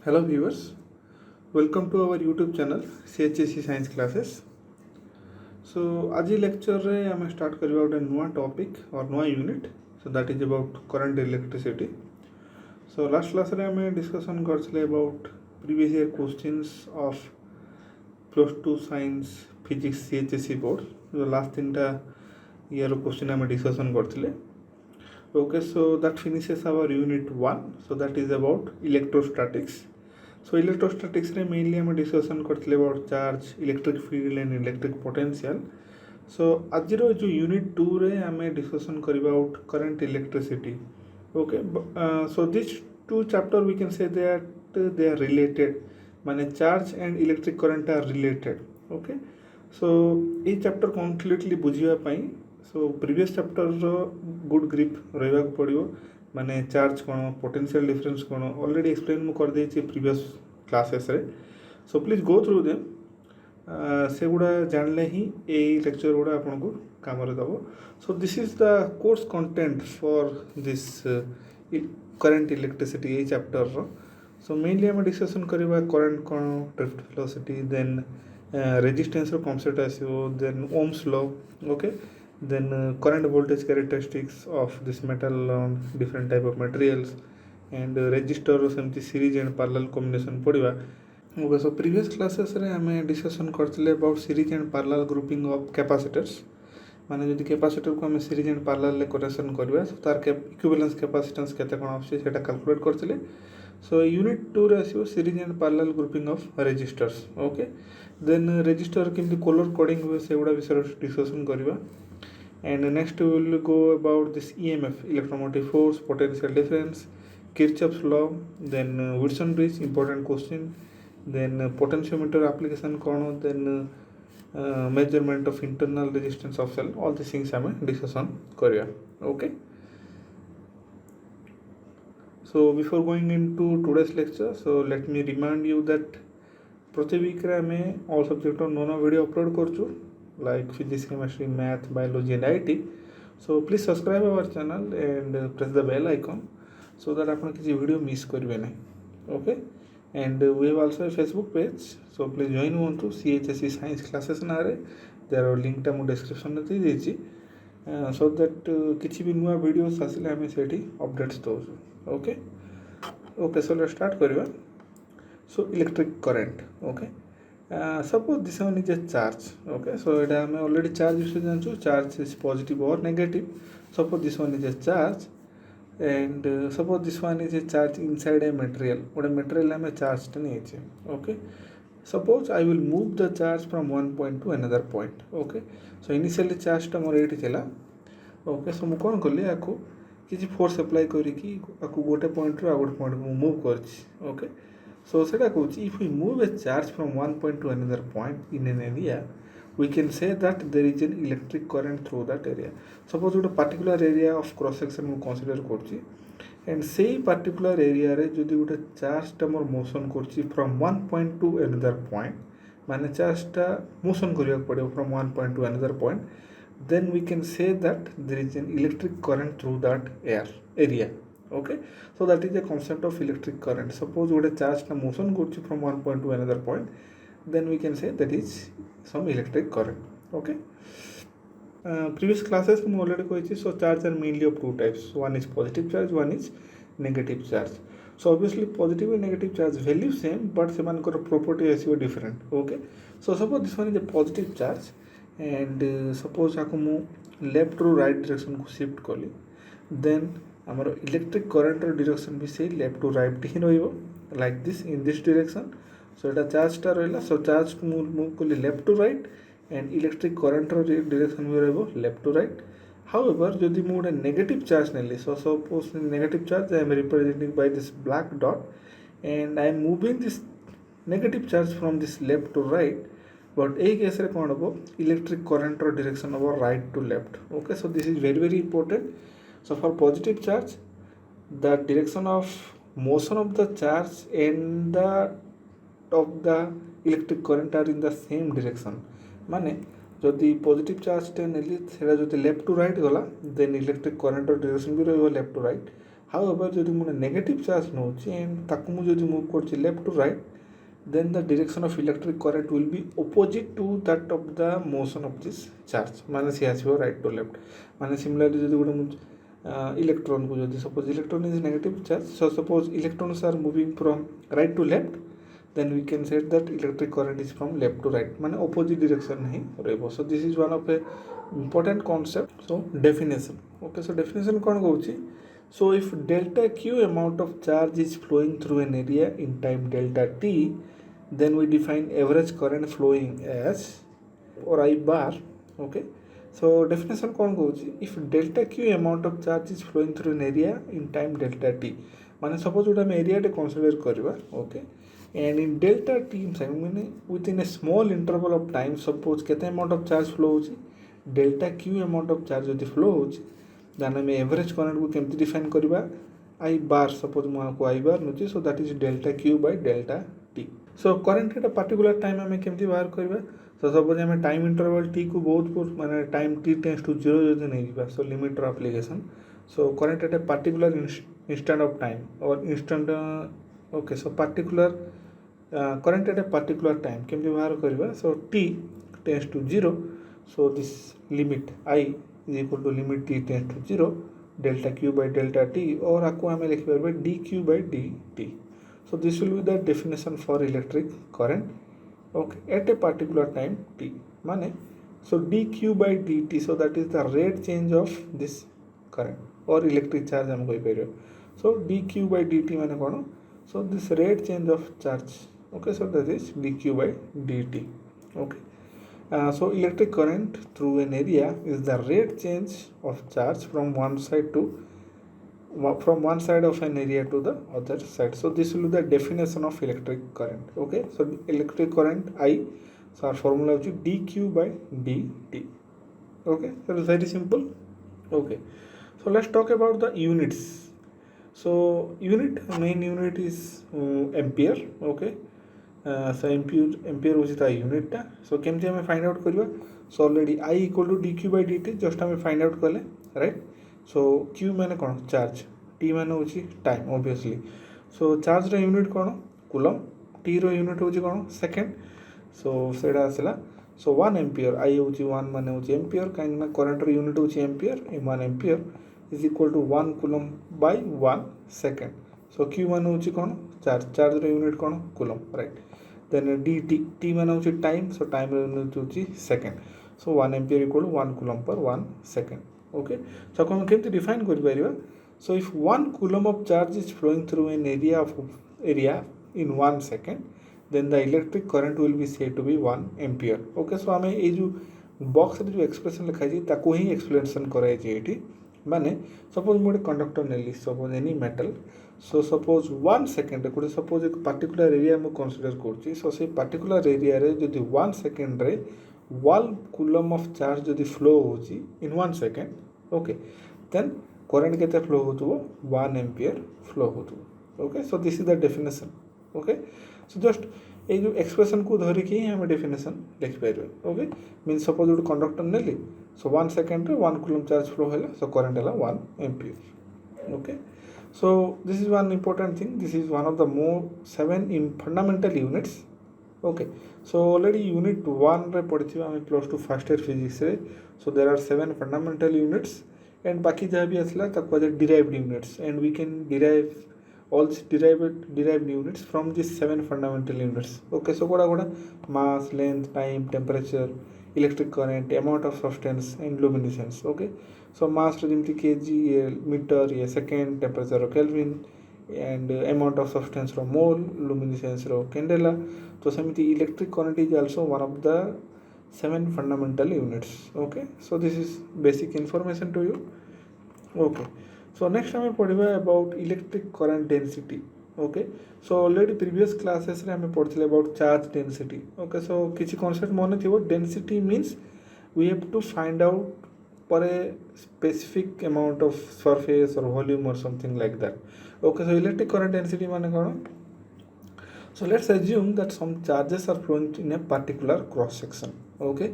Hello viewers, welcome to our YouTube channel CHSC Science Classes. So आज lecture रे आम start करवा गोटे नुआ topic or नुआ unit, so that is about current electricity. So last class रे आम discussion करथिले about previous year questions of plus 2 science physics CHSC board. So last तीनटा year question आम discussion करथिले. Okay, so that finishes our unit 1, so that is about electrostatics. So electrostatics रे mainly हम discussion करथिले about charge, electric field and electric potential. So आज जो unit 2 रे हम discussion करिबा about current electricity. Okay, so these two chapter we can say that they are related, माने charge and electric current are related. Okay, so ये chapter completely बुझिबा पई so previous chapter रो good grip रहबा को पड़ियो माने charge कोन potential difference कोन already explain मु कर देछि प्रीवियस क्लासेस रे so please go through them से गुडा जानले ही ए लेक्चर गुडा आपन को काम रे दबो so this is the course content for this current electricity ए चैप्टर रो सो मेनली हम डिस्कशन करबा करंट कोन ड्रिफ्ट वेलोसिटी देन रेजिस्टेंस रो कांसेप्ट आसीओ then Ohm's law okay then current voltage characteristics of this metal on different type of materials and resistor semti series and parallel combination पढ़िबा okay so previous classes रे हमें discussion करथिले about series and parallel grouping of capacitors माने जदि capacitor को हम series and parallel ले correlation करबा सो तार के इक्विवेलेंस कैपेसिटेंस केते कोन आछे सेटा कैलकुलेट करथिले सो यूनिट 2 रे आसीबो series and parallel grouping of resistors okay then resistor केमति कलर कोडिंग हुए सेगुडा विषय डिस्कशन करबा and next we will go about this EMF, electromotive force, potential difference, Kirchhoff's law, then Wilson bridge, important question, then potentiometer application kono, then measurement of internal resistance of cell, all these things I am discussion kariya. Okay, so before going into today's lecture, so let me remind you that प्रति week रे हमें all subject on Nona video upload करछु like physics, chemistry, math, biology and IT. So please subscribe our channel and press the bell icon so that आपन किसी video miss करबे नै. Okay, and we have also a Facebook page, so please join on to CHSC Science Classes ना रे there are link टा मु description रे दे छि so that किछि भी नुवा वीडियोस आसिले हमें सेठी updates दोछु. Okay, okay, so let's start करबा. So electric current. Okay, suppose this one is a charge. Okay, so it I already charge विषय जानछु charge is positive or negative. Suppose this one is a charge and suppose this one is a charge inside a material. What a material हम charge टा नहीं है. Okay, suppose I will move the charge from one point to another point. Okay, so initially charge टा मोर एठी थिला. Okay, so मु कोन करली आको किछि फोर्स अप्लाई करी कि आको गोटे पॉइंट रो आ गोटे पॉइंट को मूव करछि. Okay, so if we move a charge from one point to another point in an area, we can say that there is an electric current through that area. Suppose a particular area of cross section we consider करछि and say particular area रे जदि गोटे charge टा मोर motion करछि from one point to another point, माने charge टा motion करिया पड़ियो from one point to another point, then we can say that there is an electric current through that area. Okay, so that is the concept of electric current. Suppose what a charge na motion goes from one point to another point, then we can say that is some electric current. Okay, previous classes we already koichi, so charge are mainly of two types. One is positive charge, one is negative charge. So obviously positive and negative charge value same, but semanଙ୍କର property is different. Okay, so suppose this one is a positive charge and suppose aku mu left to right direction को shift कली, then आमर electric current direction भी से left to right ही रहिबो like this in this direction. So एटा charge टा रहला, सो चार्ज मूव कली left to right and electric current direction भी रहबो लेफ्ट टू राइट. हाउएवर जदि मु गोटे नेगेटिव चार्ज नेली, so suppose negative charge I am representing by this black dot and I am moving this negative charge from this left to right, but a case रे कोन हबो electric current direction हबो right to left. Okay, so this is very important. So for positive charge, the direction of motion of the charge and the electric current are in the same direction. माने जदि positive charge टे नेली सेटा जदि left to right गला, then electric current direction भी रहइबो left to right. However जदि मुझे negative charge now and ताकू मुझे मूव कर left to right then the direction of electric current will be opposite to that of the motion of this charge माने सी आसो right to left माने similarly जदि गोटे इलेक्ट्रॉन को जदि suppose electron is negative charge so suppose electrons are moving from right to left then we can say that electric current is from left to right माने opposite direction ही रहबो so this is one of a important concept so definition okay so definition कौन कहूची so if delta q amount of charge is flowing through an area in time delta t then we define average current flowing as or I bar okay so definition कौन कहूची if delta q amount of charge is flowing through an area in time delta t माने suppose गोटे आम area consider करवा okay and in delta t mean within a small interval of time suppose केते amount of charge flow होची delta q amount of charge जदि flow होची then आम average current को केमती डिफाइन करवा I bar suppose मुझे I bar नोची so that is delta q by delta t so current Etah particular time आम केमती बाहर करवा so suppose आम टाइम इंटरवल t को बहुत माने टाइम t टेंड्स टू 0 जदि नहीं जीवा so limit or application so current at a particular instant of time or instant okay so particular current at a particular time केमती बाहर करवा so t tends to 0 so this limit I is equal to limit t tends to 0 delta q by delta t और आपको हमें लिख पाएंगे dq by dt so this will be the definition for electric current okay at a particular time t माने so dq by dt so that is the rate change of this current or electric charge हम कोई पाएंगे so dq by dt माने कौन so this rate change of charge okay so that is dq by dt okay so electric current through an area is the rate change of charge from one side of an area to the other side so this will be the definition of electric current okay so electric current I so our formula is dq by dt okay that is very simple okay so let's talk about the units so main unit is ampere okay so ampere होची ता unit टा सो केमती हमें find out करबा so already I equal to dq by dt just हमें find out करले right so q माने कोन चार्ज t माने होची टाइम ऑब्वियसली सो चार्ज रो यूनिट कोन कूलम t रो यूनिट होची कोन सेकंड सो सेडा आसला सो 1 एम्पियर I होची 1 माने होची एम्पियर काइन ना करंट रो यूनिट होची ampere 1 ampere is equal to 1 coulomb by 1 second so q माने होची कोन चार्ज रो यूनिट कोन coulomb right then dt t माने होची टाइम सो टाइम रो यूनिट होची second so 1 ampere equal to 1 coulomb per 1 second okay so हम केमती डिफाइन कर परिबा so if 1 coulomb of charge is flowing through an area in 1 second then the electric current will be said to be 1 ampere okay so हमें ये जो box रे जो expression लिखा है ताको ही एक्सप्लेनेशन कराई जे एठी माने सपोज मोटे कंडक्टर नेली suppose any metal so suppose 1 second रे सपोज एक पर्टिकुलर एरिया में कंसीडर करछि सो से पर्टिकुलर एरिया रे जदि 1 सेकंड रे 1 coulomb of charge जदि फ्लो होछि in 1 second okay then current केते फ्लो होतबो 1 एम्पियर फ्लो होतबो okay so this is the definition okay so just a जो एक्सप्रेशन को धरि के हम डेफिनेशन लिख पाइबे ओके मीन सपोज उड कंडक्टर नेली सो 1 सेकंड रे 1 कूलम चार्ज फ्लो होला सो करंट होला 1 ampere okay so this is one important thing this is one of the more 7 in fundamental units okay so already unit 1 रे पढ़िथिबा हम plus 2 first year physics रे so there are 7 fundamental units and बाकी जहाँ भी असला तक was derived units and we can derive all these derived units from these 7 fundamental units okay so goda mass length time temperature electric current amount of substance and luminescence okay so mass रे जेमति kg meter ये second temperature row kelvin and amount of substance row mole luminescence row candela तो सेमति electric current is also one of the 7 fundamental units okay so this is basic information to you okay so next हमें पढ़िबा about electric current density okay so already previous classes रे हमें पढ़थिले about charge density okay so किछि concept मन थिबो density means we have to find out for a specific amount of surface or volume or something like that okay so electric current density माने कोन so let's assume that some charges are flowing in a particular cross section okay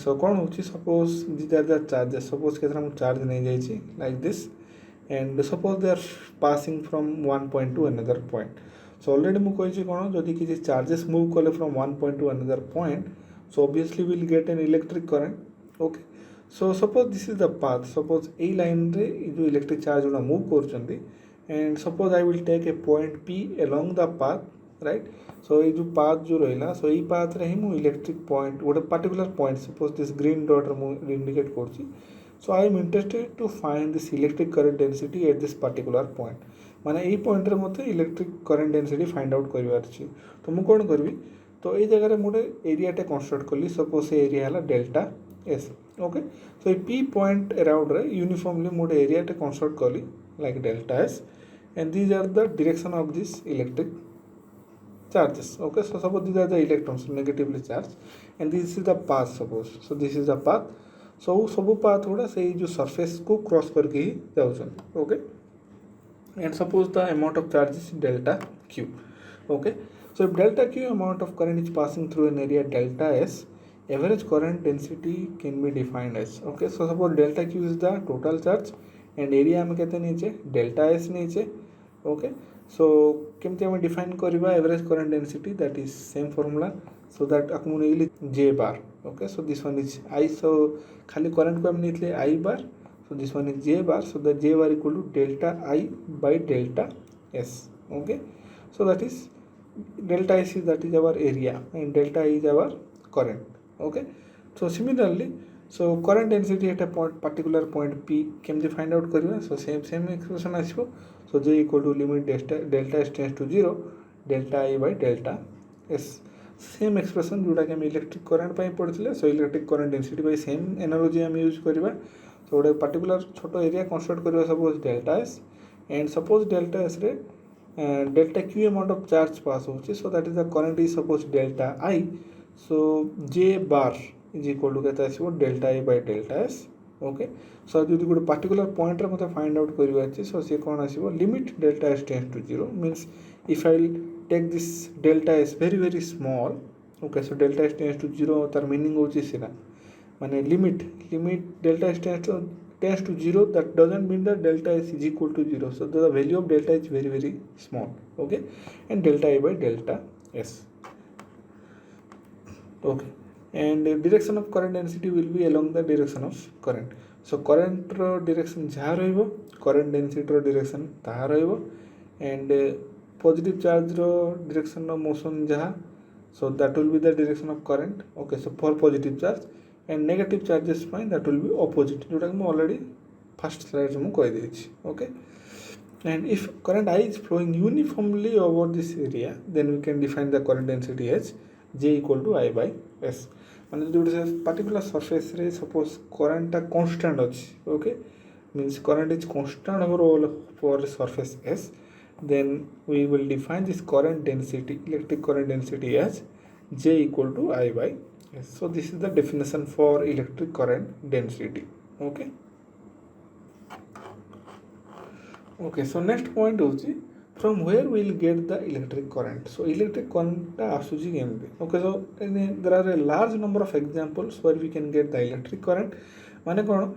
so कौन होची suppose these are the charges suppose केतना हम charge नहीं जाई छी like this and suppose they are passing from one point to another point. So already ମୁଁ କହିଛି କ'ଣ ଯଦି କିଛି charges move କଲେ from one point to another point, so obviously we'll get an electric current. Okay, so suppose this is the path. Suppose এই ଲାଇନ୍ରେ जो electric charge ଗୁଡ଼ା move କରୁଛନ୍ତି, and suppose I will take a point P along the path, right? So ये जो path जो रहिला, so এই path रे ही ମୁଁ electric point ଗୋଟେ particular point, suppose this green dot रे ମୁଁ indicate କରୁଛି. So I am interested to find this electric current density at this particular point. माने यही पॉइंट रे मते electric current density find out करिवार अछि. तो मु कोन करबी, तो ए जगह रे मोटे एरिया टे कंस्ट्रक्ट करली. सपोज से एरिया हला delta S. Okay, so a P point around रे यूनिफॉर्मली मोटे एरिया टे कंस्ट्रक्ट करली like delta S, and these are the direction of this electric charges. Okay, so suppose these are the electrons negatively charged, and this is the path. Suppose so this is the path. So सब path गुड़ा से जो surface को cross करके ही जाउछन. Okay, and suppose the amount of charge is delta q. Okay, so if delta q amount of current is passing through an area delta s, average current density can be defined as. Okay, so suppose delta q is the total charge and area में कहते नीचे delta s नीचे. Okay, so केमती हमें define करवा average current density, that is same formula. So that आपको नेली J bar. Okay, so this one is I. So खाली करंट को हम नेले I bar. So this one is J bar. So that J bar equal to delta I by delta S. Okay, so that is delta S is that is our area and delta is our current. Okay, so similarly so current density at a point particular point P केमती find out करवा. So same expression आसो. So J equal to limit delta s tends to 0 delta I by delta S. Same expression जोटा कि electric current पाई पढ़ते. So electric current density by same analogy हम use करवा. So गोटे particular छोट area construct करवा. Suppose delta S, and suppose delta S रे delta Q amount of charge pass होची. So that is the current is suppose delta I. So J bar is equal to केते आसीबो delta I by delta S. Okay, so जो गोटे particular point रे मते find out करबा अछि. So से कोन आसीबो limit delta S tends to 0 means if I take this delta S very small. Okay, so delta S tends to 0 तार मीनिंग होची सिना माने limit delta S tends to 0, that doesn't mean that delta S is equal to 0. So the value of delta is very small. Okay, and delta I by delta S. Okay, and direction of current density will be along the direction of current. So current ro direction जहाँ रहिबो, current density रो direction ताहा रहिबो, and positive charge row direction row motion जहाँ, so that will be the direction of current. Okay, so for positive charge, and negative charges fine, that will be opposite. जोटा कि मैं already first slide में कह देछि. Okay, and if current I is flowing uniformly over this area, then we can define the current density as J equal to I by S. माने जो particular surface रे suppose current टा constant अछि. Okay, means current is constant overall for surface S, then we will define this current density, electric current density as J equal to I by S. So this is the definition for electric current density. Okay, okay, so next point होछि from where we will get the electric current. So electric current asuji kemti. Okay, so there are a large number of examples where we can get the electric current. Mane kon,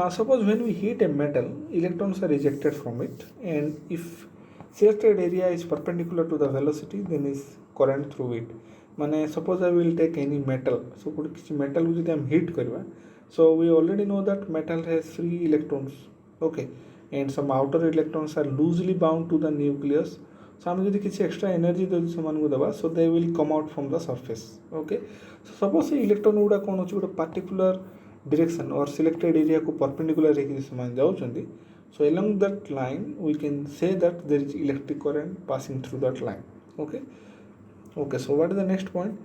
suppose when we heat a metal, electrons are ejected from it, and if selected area is perpendicular to the velocity, then is current through it. Mane suppose I will take any metal. So किसी metal को जब हम heat करवा, so we already know that metal has free electrons. Okay, and some outer electrons are loosely bound to the nucleus. So हम यदि किसी extra energy दे समान को दबा, so they will come out from the surface. Okay, so suppose ये electron गुड़ा कौन होची गुड़ा particular direction or selected area को perpendicular रे किसी समान जाऊ चंदी. So along that line we can say that there is electric current passing through that line. Okay, okay, so what is the next point?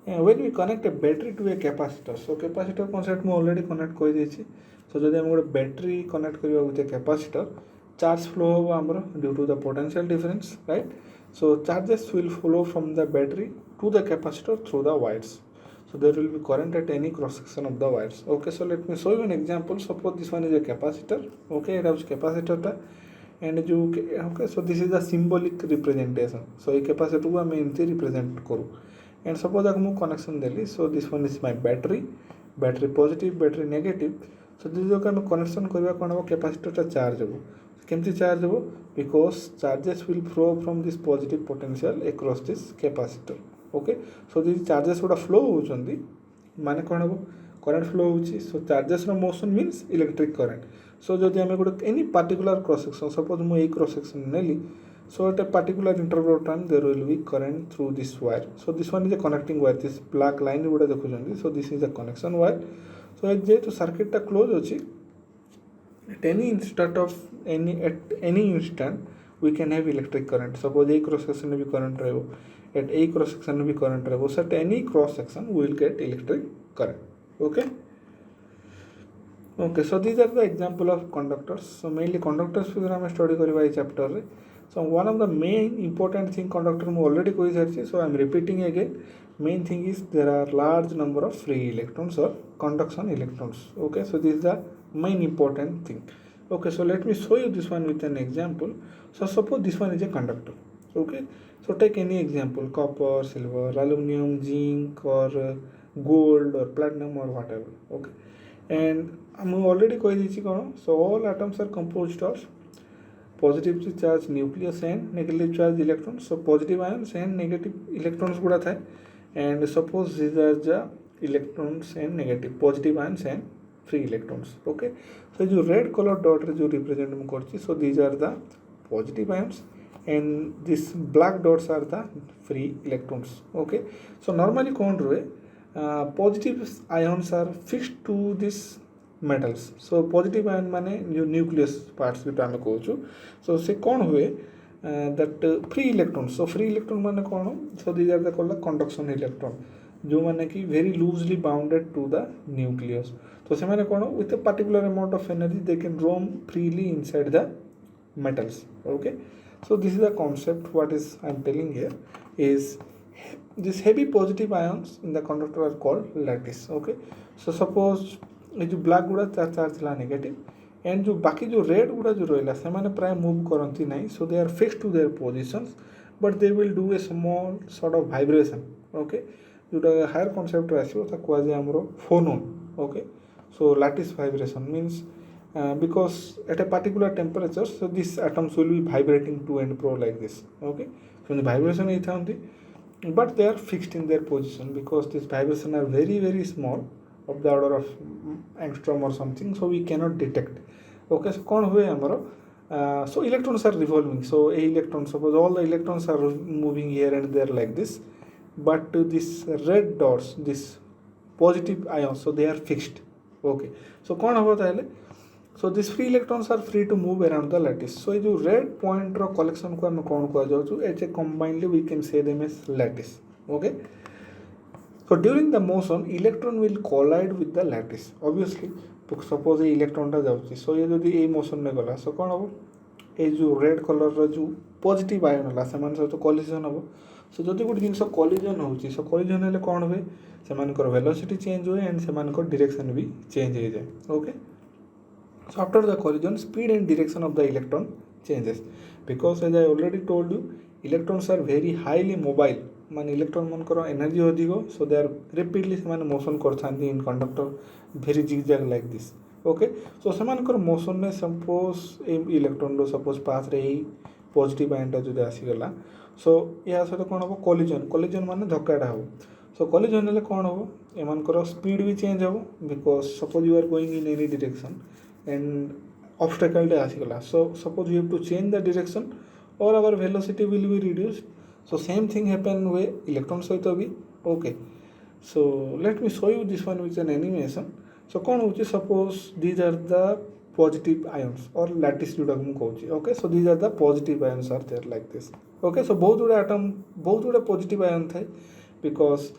When we connect a battery to a capacitor, so capacitor concept में already connect कर देछि. So जदि हम गोटे battery connect करबा with a capacitor, charge flow होबा हमर due to the potential difference, right. So charges will flow from the battery to the capacitor through the wires. So there will be current at any cross section of the wires. Okay, so let me show you an example. Suppose this one is a capacitor. Okay, it has capacitor ta, and जो okay, so this is the symbolic representation. So ये capacitor को हम इनसे represent करूँ. And suppose अगर मैं connection Delhi, so this one is my battery positive, battery negative. So this जो हम कनेक्शन करबा कोन हो कैपेसिटर टा चार्ज हो. केमती चार्ज हो because charges will flow from this positive potential across this capacitor okay so the charges गुड़ा flow होती माने कौन हम करंट फ्लो होची सो चार्जेस रो motion means electric current so जदि आम गोटे any particular cross section suppose मुझे क्रॉस सेक्शन नेली so at a particular interval of time there will be current through this wire so this one is a connecting wire this black line गुड़ा देखुछंती so this is a connection wire so जेहेतु circuit टा close अछि at any instant we can have electric current suppose a cross section में भी current रहेगा at a cross section में भी current रहेगा so at any cross section we will get electric current okay so these are the example of conductors so mainly conductors फिर हम study करिबा ए chapter रे so one of the main important thing conductor mu already koi sarchi so I am repeating again main thing is there are large number of free electrons or conduction electrons okay so this is the main important thing okay so let me show you this one with an example so suppose this one is a conductor okay so take any example copper silver aluminum zinc or gold or platinum or whatever okay and I already koi dichi kono so all atoms are composed of positively charged nucleus and negatively charged electrons so positive ions and negative electrons गुड़ा था and suppose these are the electrons and negative positive ions and free electrons okay so जो red color dot रे जो represent मैं करती so these are the positive ions and these black dots are the free electrons okay so normally कौन रहे positive ions are fixed to this metals so positive ion माने जो nucleus parts जो आम कहूँ so से कौन हुए that free electrons so free electron माने कौन so these are the called conduction electron जो माने कि very loosely bounded to the nucleus तो से माने कौन with a particular amount of energy they can roam freely inside the metals okay so this is the concept what is I am telling here is this heavy positive ions in the conductor are called lattice okay so suppose ये जो black गुड़ा charge था negative and जो बाकी जो red गुड़ा जो रहा से मैंने प्राय मूव करती ना so they are fix to their positions but they will do a small sort of vibration okay जोटा हायर कॉन्सेप्ट आसो कहुए आमर phonon okay so lattice vibration means because at a particular temperature so this atoms will be vibrating to and fro like this okay so vibration होता but they are fixed in their position because this vibration are very very small of the order of angstrom or something so we cannot detect okay so कौन हुए हमारा so electrons are revolving so a electron suppose all the electrons are moving here and there like this but this red dots this positive ions so they are fixed okay so कौन हुआ ताले so these free electrons are free to move around the lattice so ये जो red point रो collection को हम कौन कहा जाऊँ ऐसे combinedly we can say them as lattice okay so during the motion electron will collide with the lattice obviously suppose ये electron टा जाउची so ये जदि ए motion ने गला so कौन हबो ए जो red color रो जो positive ion हला सेमान सहित collision हबो so जदि गुटे जिंस collision होउची so collision हेले कौन हुए सेमानकर velocity change हुए and सेमानकर direction भी change हो जाए okay so after the collision speed and direction of the electron changes because as I already told you electrons are very highly mobile माने electron मनकर energy अधिक सो दे आर रेपिडली से motion करथांती in conductor very zigzag like this okay so से motion में suppose electron रो suppose path रे positive ion टा जो आसीगला सो या सहित कौन हम कॉलिजन कॉलिजन माने धक्काटा हो सो कॉलिजन हेले कौन हम एमानकर स्पीड भी चेंज हो because suppose you are going in any direction and obstacle टे आसीगला so suppose you have to change the direction और our velocity will be reduced so same thing happen with electron सहित भी okay so let me show you this one with an animation so कौन होची suppose these are the positive ions or lattice जोटा हम कहूची okay so these are the positive ions are there like this okay so बहुत गुड़े atom बहुत गुड़े positive ion थे because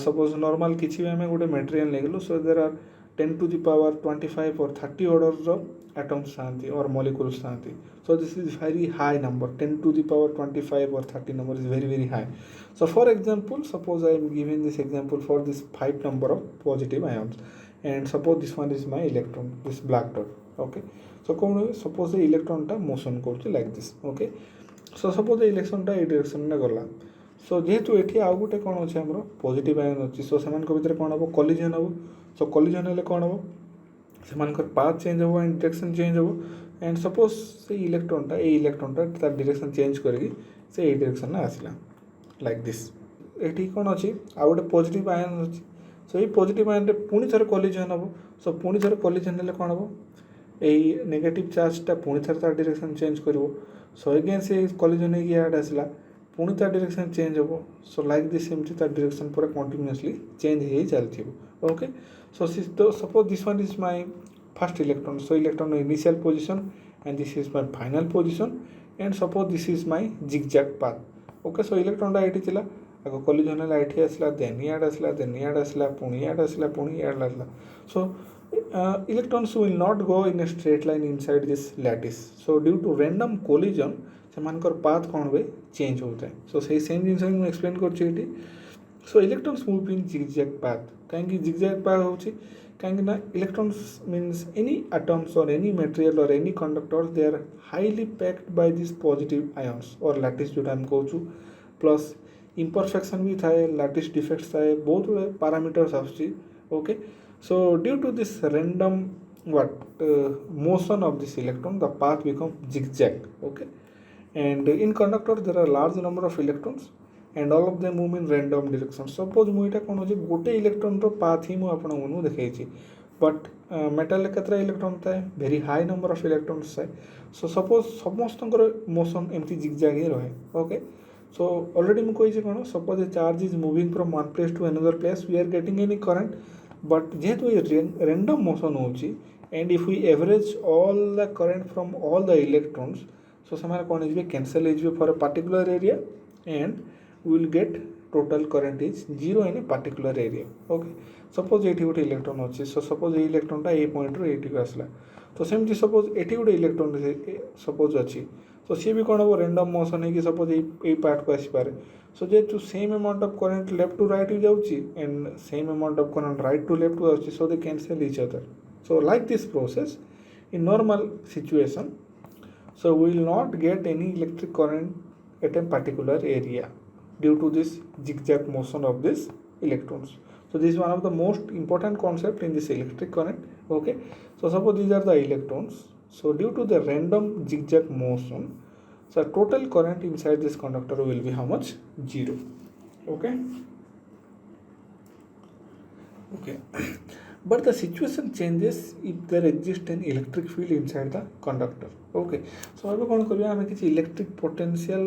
suppose normal किसी भी हमें गुड़े material लेगलो so there are 10 to the power 25 or 30 orders of atoms थांती or molecules थांती so this is very high number 10 to the power 25 or 30 number is very very high so for example suppose I am giving this example for this 5 number of positive ions and suppose this one is my electron this black dot okay so suppose the electron ta motion करछि like this okay so suppose the electron ta A direction ने गला so जेहेतु एठी आउ गुटे कोन अछि हमरो positive ion अछि so समान को भीतर कोन हबो collision हबो so collision हेले कोन हबो सेमानकर पाथ चेंज हबो एंड डायरेक्शन चेंज हबो एंड सपोज से इलेक्ट्रॉनटा ए इलेक्ट्रॉनटा तार डायरेक्शन चेंज करके से ए डायरेक्शन में आसला लाइक दिस एठी कौन अच्छी आ गोटे पॉजिटिव आयन अच्छी सो ये पॉजिटिव आयन पुणी थे कलिजन हम सो पुणी थे कलिजन हेल्ले कौन हम यही नेगेटिव चार्जटा पुणी थे तार डायरेक्शन चेंज कर सो अगेन से कलिजन होगी इयाडे आसला पुणी तार डायरेक्शन चेंज हम सो लाइक दिस एमती तार डायरेक्शन पूरा कंटिन्यूअसली चेंज हो चलती okay so suppose this one is my first electron so electron initial position and this is my final position and suppose this is my zigzag path okay so electron टा एठी थिला आगो collision हला एठी आसला then याड आसला पुणी याड आसला so electrons will not go in a straight line inside this lattice so due to random collision सेमानकर path cone way change होता है so सही सेम जिंस हम एक्सप्लेन करछि एठी so electrons move in zigzag path काहेकि zigzag path होछि कहीं electrons means any atoms or any material or any conductors they are highly packed by these positive ions or lattice जो हम कहूँ plus imperfection भी थाए lattice defects थाए बहुत बड़े parameters आसुची okay so due to this random motion of this electron the path becomes zigzag okay and in conductor there are large number of electrons and all of them move in random direction suppose मुझे कौन हो गोटे electron रो path ही मुझे आपण मनु देखैछि but metal केतरा इलेक्ट्रॉन थाए very high number of electrons थाए सो सपोज समस्तंकर मोशन एमती जिगजैग ही रहे ओके सो ऑलरेडी मु कहि कोन suppose a charge is moving from one place to another place we are getting any current but जेहेतु ये रैंडम मोशन होछि and if we average all the current from all the electrons so समार कोन is cancel is for a particular area and we will get total current is 0 in a particular area okay suppose एठी गोटे electron अछि so suppose ए electron टा ए point रो एठी आसला तो सेमती suppose एठी गोटे इलेक्ट्रॉन suppose अछि तो सी भी कोन हो रैंडम मोशन है कि suppose ए पार्ट को आसी पारे so जे to same amount of current left to right हो जाउछि and same amount of current right to left हो जाउछि so they cancel each other so like this process in normal situation so we will not get any electric current at a particular area due to this zigzag motion of these electrons so this is one of the most important concept in this electric current okay so suppose these are the electrons so due to the random zigzag motion so total current inside this conductor will be how much 0 okay but the situation changes if there exists an electric field inside the conductor okay so अब कौन करिया हमें किसी electric potential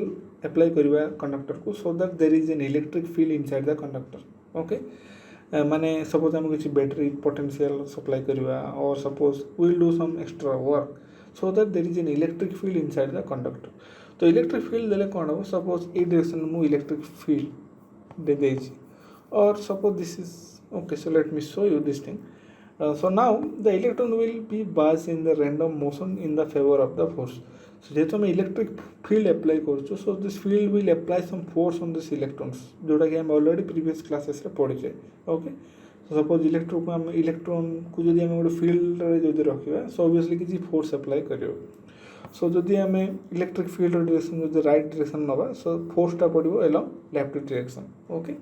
apply करिया conductor को so that there is an electric field inside the conductor okay माने suppose हम किसी battery potential supply करिया or suppose we will do some extra work so that there is an electric field inside the conductor तो electric field देले कौन हो suppose ए direction में electric field दे देछि or suppose this is okay so let me show you this thing so now the electron will be biased in the random motion in the favor of the force so जेहेतु हम electric field apply करछु so this field will apply some force on this electrons जोटा कि हम already previous classes रे पढिछे okay so suppose electron को जदि हम गोटे field रे जदि रखिबा so obviously किछि force apply करियो so जदि हम electric field direction जदि right direction नबा so force टा पडिबो along left direction okay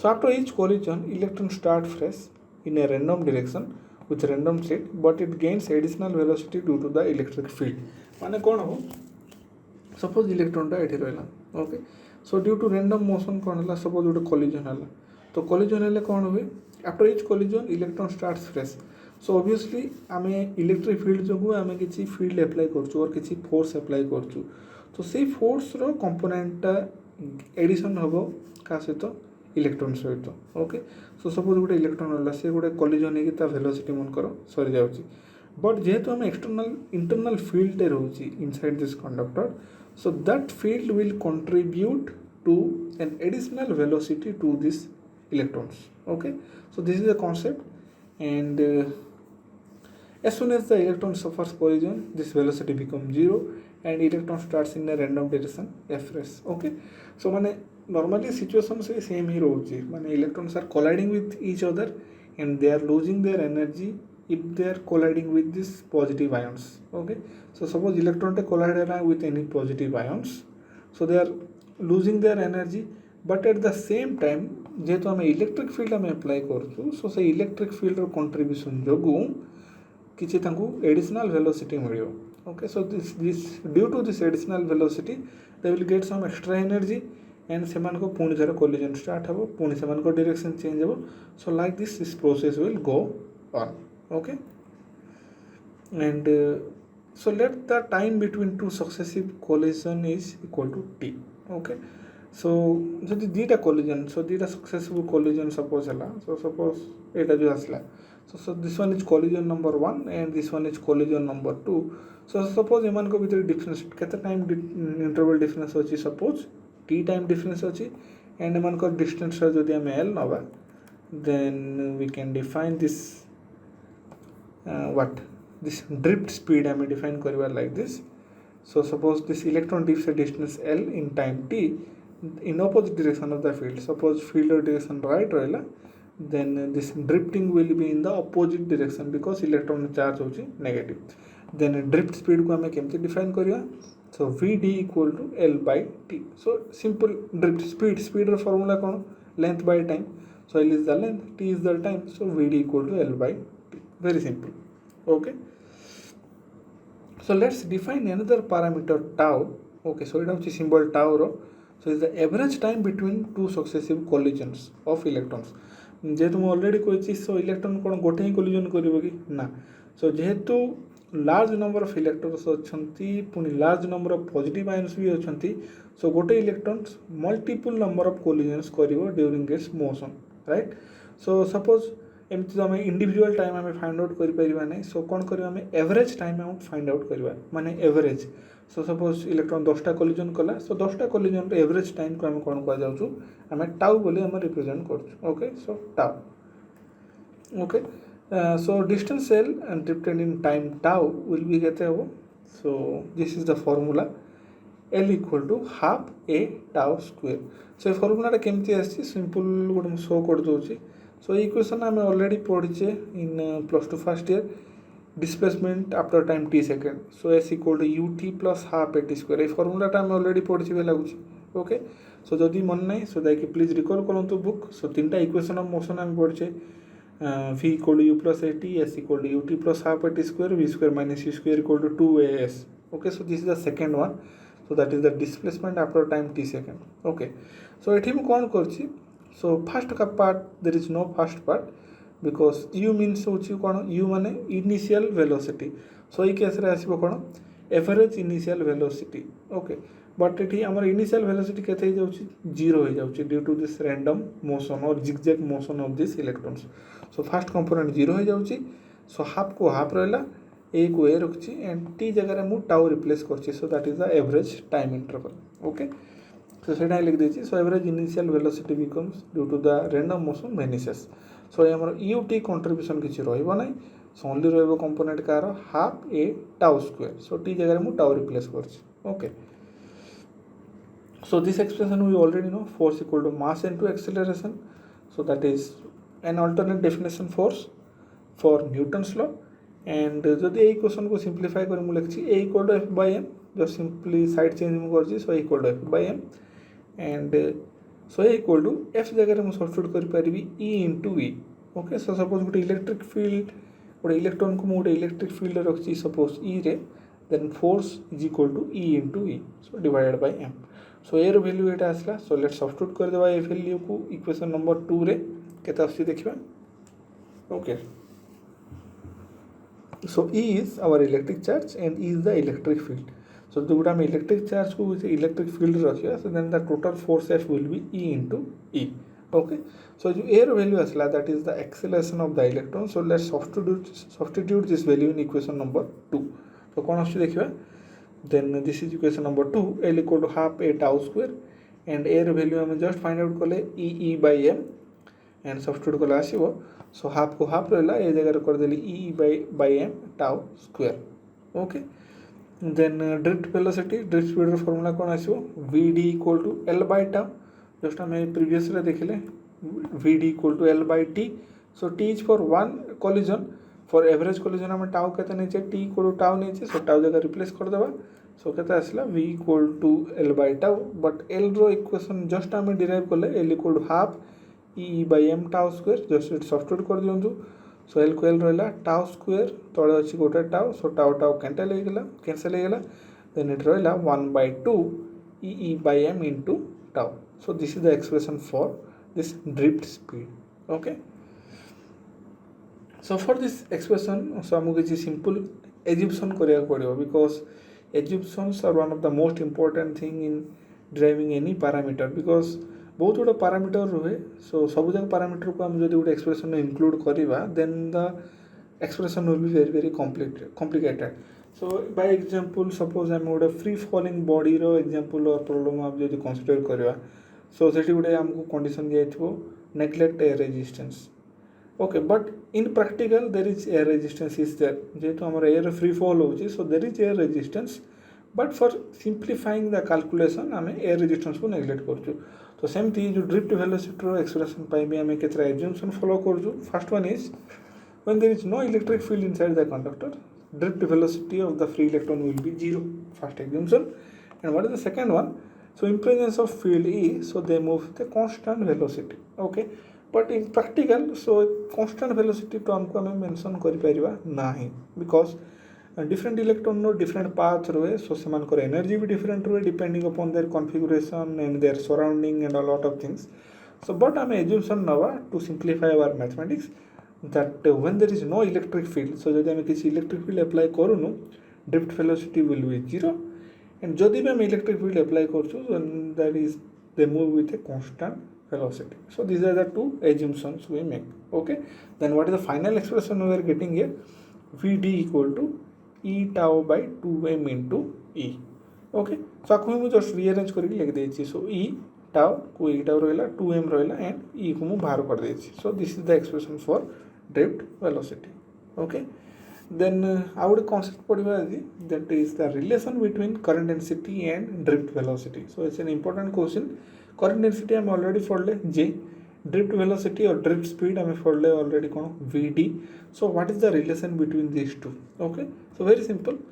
so after each collision electron start fresh in a random direction with random state but it gains additional velocity due to the electric field माने कोन हो suppose electron टा एठी रहला okay so due to random motion कोन हला suppose गोटे collision हला तो collision हेले कोन होबे after each collision electron starts fresh so obviously आमे electric field जोगु आमे किछि field apply करछु और किछि force apply करछु तो सेही force रो component टा addition हबो का सहित इलेक्ट्रॉन सहित ओके सो सपोज गोटे इलेक्ट्रॉन होला से गोटे कॉलिजन हेकी ता वेलोसिटी मन कर सरी जाउची बट जेहेतु हम एक्सटर्नल इंटरनल फील्ड रहउची inside this conductor so that field will contribute to an additional velocity to this electrons okay so this is the concept and as soon as the electron suffers collision this velocity becomes 0 and electron starts in a random direction f rays okay so माने normally situation से same ही रहउची माने electrons are colliding with each other and they are losing their energy if they are colliding with these positive ions okay so suppose electron te collide with any positive ions so they are losing their energy but at the same time जेहेतु हम electric field हम apply करछु so से electric field रो contribution जोगु किछि तांकु additional velocity मिलियो Okay, so this due to this additional velocity they will get some extra energy and semanko puni thara collision start habo, puni semanko direction change habo. So like this process will go on. Okay, and so let the time between two successive collision is equal to t. Okay, so jodi dita collision, so dita successive collision suppose hela, so suppose eta jo asla, so this one is collision number 1 and this one is collision number 2. So suppose emanko bhitar difference kete time interval difference hochi, suppose t time difference hochi, and emanko distance jodi ame l naba, then we can define this what this drift speed I may define karibar like this. So suppose this electron drifts a distance l in time t in opposite direction of the field. Suppose field direction right rahila, then this drifting will be in the opposite direction because electron charge hochi negative. Then drift speed ko ame kemti define kariba, so vd equal to l by t. So simple drift speed ର formula କ'ଣ, length by time. So l is the length, t is the time, so vd equal to l by t. Very simple. Okay, so let's define another parameter tau. Okay, so it is symbol tau ro, so is the average time between two successive collisions of electrons. जेहेतु मैं already कही, सो electron कौन गोटे ही collision करिवो कि ना, सो जेहेतु large number of electrons अच्छी पुणी large number of positive ions भी अच्छी, सो गोटे electrons multiple number of collisions करिवो during its motion, right. So suppose एमती तो आम इंडिविजुअल टाइम आम फाइंड आउट करें ना, सो कौन कर एवरेज टाइम आम फाइंड आउट करवा माने एवरेज. सो सपोज इलेक्ट्रॉन 10टा कोलिजन कला, सो 10टा कोलिजन एवरेज टाइम को आम कौन कहुँ, आम टाउ बोली आम रिप्रेजेंट कर. Okay, so tau. Okay, so distance L and drifted in time tau will be केते हो. So this is the formula, L equal to half a tau square. So ये formula टा केमती आसी, simple गोटे शो कर दोची. So equation आम already पढ़ीचे in plus 2 first year, displacement after time t second. So S equal to ut plus half a t square. ये formula टा आम already पढ़ीचे भी लागुची. Okay, so जदि मन नहीं, so that please recall करंतु book. So तीनटा equation of motion आम पढ़ीचे, v equal to u plus at, s equal to ut plus half at square, v square minus u square equal to 2as. Okay, so this is the second one, so that is the displacement after time t second. Okay, so एठी मैं कौन करछि, so first का part there is no first part because u means होछि कोन, u माने initial velocity. So ई case रे आसीबो कोन, average initial velocity. Okay, but एठी हमर initial velocity केते हो जाउछि, 0 हो जाउछि due to this random motion or zigzag motion of these electrons. So first component 0 हो जाउछि, so half को half रहला, a को a रखछि and t जगह रे मु tau रिप्लेस करछि, so that is the average time interval. Okay, so सेटा लिख देछि, so average initial velocity becomes due to the random motion vanishes. So हमर ut contribution किछि रहइबो नै, so only रहइबो component car half a tau square. So t जगह रे मु tau replace करछि. Okay, so this expression we already know, force equal to mass into acceleration. So that is an alternate definition force for Newton's law. And जदि ए question को simplify कर मु लिखछि a equal to f by m, just simply side change मु करछि, so equal to f by m, and so a equal to f जगह रे मु substitute कर परिबी e into e. Okay, so suppose गोटे इलेक्ट्रिक फील्ड, गोटे electron को मु गोटे इलेक्ट्रिक फील्ड रखछि सपोज e रे, then force is equal to e into e, so divided by m. So a रो वैल्यू एटा आसला, so लेट्स सब्स्टिट्यूट कर देबा ए वैल्यू को इक्वेशन नंबर 2 रे केता आसी देखिबा. Okay, so E is our electric charge and E is the electric field. So जो गुटा हम electric charge को electric field रखिया, so then the total force F will be E into E. Okay, so जो A row value असला, that is the acceleration of the electron. So let's substitute this value in equation number 2. So कौन आसी देखिबा, then this is equation number 2, L equal to half a tau square and A row value हम just find out कले E by m and substitute कले आसीबो. So half को half रहला, ए जगह कर देली e by m tau square. Okay, then drift velocity, drift speed formula कौन आसीबो, vd equal to l by tau, just हमें previous रे देखले vd equal to l by t. So t is for one collision, for average collision हमें tau कहते नहीं चाहिए, t equal to tau नहीं चाहिए, so tau जगह replace कर देबा. So कहते आसला v equal to l by tau, but l row equation just हमें derive करले, l equal to half e by m tau square, just substitute कर दियंतु. सो एल को एल रहा टाउ स्क्वायर तले अच्छी गोटे tau so tau tau cancel हो देन इट रहा 1/2 e by m into tau so this is the expression for this drift speed okay so for this expression so आमको किसी simple assumption करिया पड़िबो because assumptions are one of the most important thing in deriving any parameter because बहुत गुड़ा parameter रुहे सो सब जाक parameter को आम जो गोटे एक्सप्रेशन इंक्लूड करवा then the expression will be very very complicated so by example suppose आम गोटे फ्री फॉलिंग बॉडी रो एग्जांपल और प्रॉब्लम आप जो कंसीडर करवा सो सेठी गोटे आमको कंडीशन दिया neglect air resistance okay but in practical there is air resistance is there जेहेतु आम एयर फ्री फॉल हो so there is air resistance but for simplifying the calculation आम एयर रेजिस्टेंस को नेग्लेक्ट कर तो सेमती जो ड्रिफ्ट वेलोसिटी एक्सप्रेशन भी आम केतरा एज्यूम्पशन फॉलो कर first one is when there is no electric field inside the conductor drift velocity of the free electron will be 0 first assumption and what is the second one so in presence of field E so they move with a constant velocity okay but in practical so constant velocity to हमको हमें mention करि परिबा नाही because different electron no different path रहे so सेमानकर energy भी different रहे depending upon their configuration and their surrounding and a lot of things so but हम assumption नवा to simplify our mathematics that when there is no electric field so जदि हम किसी electric field apply करूनु drift velocity will be 0 and जदि भी हम electric field apply करछु then that is they move with a constant velocity so these are the two assumptions we make okay then what is the final expression we are getting here vd equal to e tau by 2m into e okay so आपको मैं just rearrange करके लिख देछि so e tau को e tau रहला 2m रहला and e को मैं बाहर कर देछि so this is the expression for drift velocity okay then I would concept पढ़िबा that is the relation between current density and drift velocity so it's an important question current density हम already पढ़ले j drift velocity or drift speed हमें पढ़ले already कौन vd so what is the relation between these two okay so very simple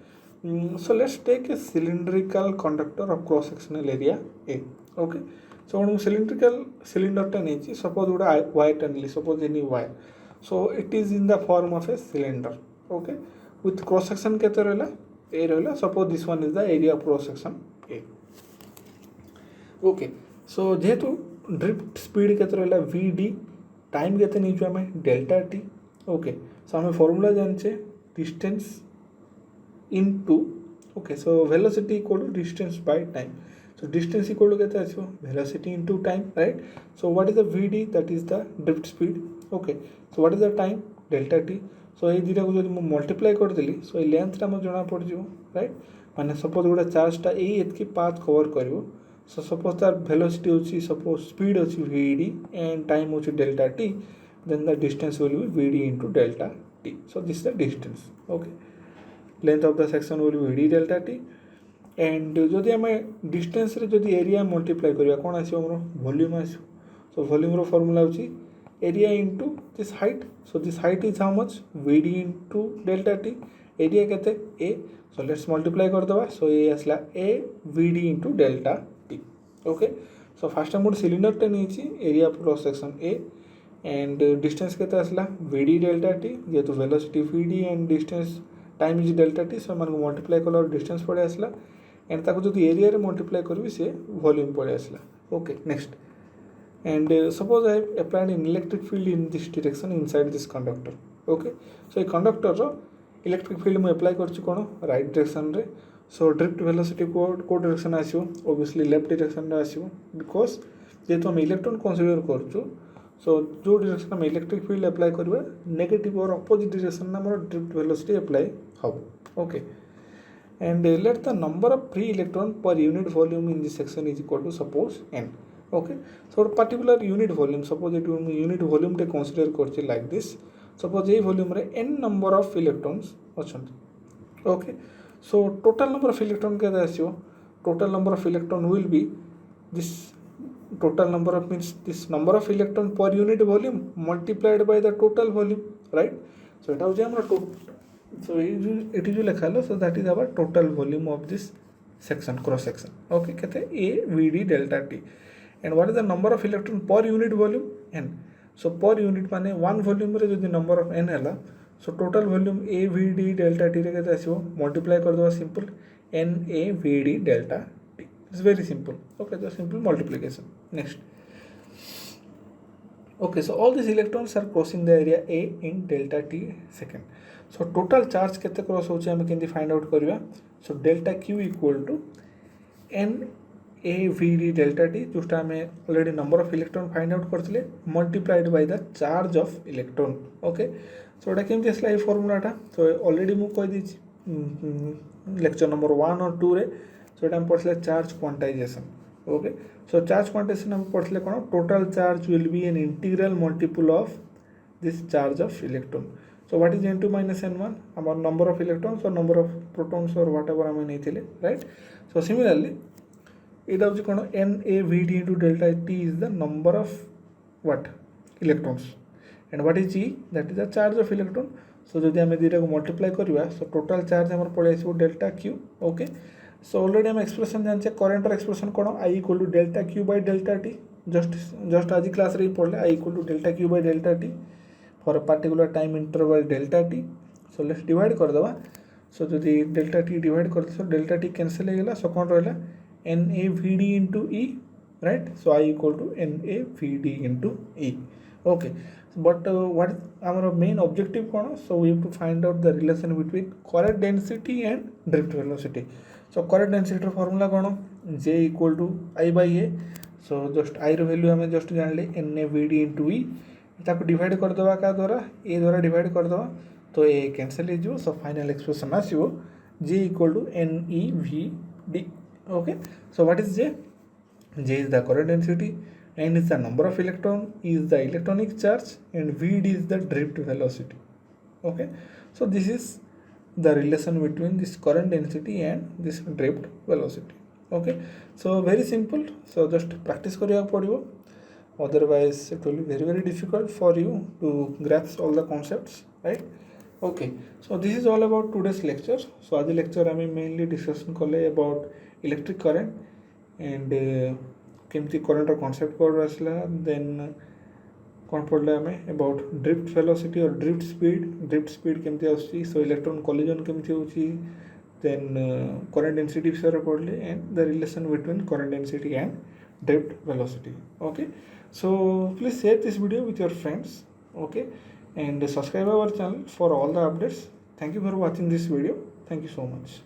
so let's take a cylindrical conductor of cross sectional area a okay so when cylindrical cylinder ta nechi suppose goda wire ta nili suppose any wire so it is in the form of a cylinder okay with cross section केते रहला a रहला suppose this one is the area of cross section a okay so जेहेतु drift speed केते रहला vd time केते नहीं जो हमें delta t okay so हमें formula जानचे distance into okay so velocity equal to distance by time so distance equal to केते आछो velocity into time right so what is the vd that is the drift speed okay so what is the time delta t सो ये दुटा को जब मुझे multiply करदेली सो ये लेंथटा मुझे जना पड़ जाव राइट माने सपोज गोटे चार्जटा ये पाथ कवर कर सो सपोज तार वेलोसिटी होची सपोज स्पीड होची vd एंड टाइम होची delta t then the distance will be vd into delta t so this the distance okay length of the section will be vd delta t and जदि आम distance रे जदि area multiply करिया कोन आसीबो हमरो volume आसीबो so volume रो formula होची area into this height so this height is how much vd into delta t area kete a so let's multiply कर दबा so ये असला a vd into delta t okay so first time cylinder टे नीची area cross section a and distance केते असला vd delta t जेतु velocity vd and distance time is delta t so मान को multiply कला distance पड़े असला and ताको जो area रे multiply करबी से volume पड़े असला okay next and suppose I have applied an electric field in this direction inside this conductor okay so a conductor ro electric field mu apply करछु cone right direction रे so drift velocity को direction आसीबो obviously left direction रे आसीबो because जेतो हम electron consider करछु so जो direction हम electric field apply करबा negative और opposite direction ना हमर drift velocity apply हबो okay and let the number of free electron per unit volume in this section is equal to suppose n okay so particular unit volume suppose it unit volume te consider करछि like this suppose A volume रे n number of electrons अछन okay so total number of electron केते आसीओ total number of electron will be this total number of means this number of electron per unit volume multiplied by the total volume right so eta होजे हमरा so it is लेखालो so that is our total volume of this section cross section okay केते a vd delta t and what is the number of electron per unit volume n so per unit माने one volume रे जदि number of n हैला so total volume a v d delta t रे केते आसीबो multiply कर दवा simple n a v d delta t it's very simple okay the simple multiplication next okay so all these electrons are crossing the area a in delta t second so total charge केते cross होचे हम केंदी find out करबा so delta q equal to n a v d delta t जोटा हमें already number of electron find out करथिले multiplied by the charge of electron okay so एटा केमति असला ए फार्मूलाटा सो ऑलरेडी मु कहि दिछि लेक्चर नंबर 1 और 2 रे सो एटा हम पढ़ले charge quantization okay so charge quantitation हम पढ़ले कोन total charge will be an integral multiple of this charge of electron so what is n2 minus n1 our number of electrons or number of protons or whatever हम नेथिले right so similarly it is cone NaVd into delta T is the number of what electrons and what is G that is the charge of electron so जदि हम दिटा को multiply करबा so total charge हमर पड़े iso delta Q okay so already हम expression जानछे current और expression cone I equal to delta Q by delta T just आज class रे पढ़ले I equal to delta Q by delta T for a particular time interval delta T so let's divide कर दवा so जदि delta T divide कर so delta T cancel हो गेला so कोन रहला NaVd into E right so I equal to NaVd into E okay but what our main objective cone so we have to find out the relation between current density and drift velocity so current density formula कोन J equal to I by A so just I रो value हमें just जानले NaVd into E ताको divide कर दवा का द्वारा A द्वारा डिवाइड कर दवा तो A कैंसिल हो जो सो फाइनल एक्सप्रेशन आसीबो J equal to NeVd okay so what is J J is the current density N is the number of electron E is the electronic charge and Vd is the drift velocity okay so this is the relation between this current density and this drift velocity okay so very simple so just practice kariya padibo otherwise it will be very difficult for you to grasp all the concepts right okay so this is all about today's lecture so आज lecture I mainly discussion kale about electric current and केमती current or concept code आसला then कौन पढ़ले हमें about drift velocity और drift speed केमती आउची सो electron collision केमती होची देन करंट डेंसिटी विषय पढ़ले and the relation between current density and drift velocity okay so please share this video with your friends okay and subscribe our channel for all the updates thank you for watching this video thank you so much